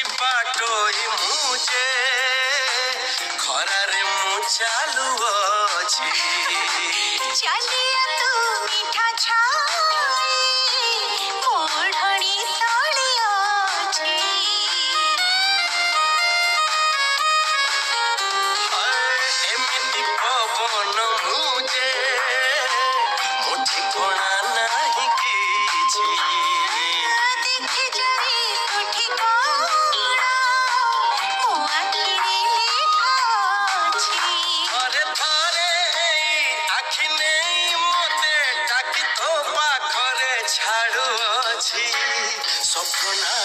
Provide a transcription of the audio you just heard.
बाटोई मुझे खरारे मु चालू अछि चलिया तू मीठा छाई मोढ़णी तोड़ी अछि एमिति पवन मुझे मुठी कोणा नहीं किछि देखे जाई कोठी कोणा मो आखिरी लेखा अछि अरे थारे आखि नहीं मते टाकी तो पाखरे छाड़ू अछि सपना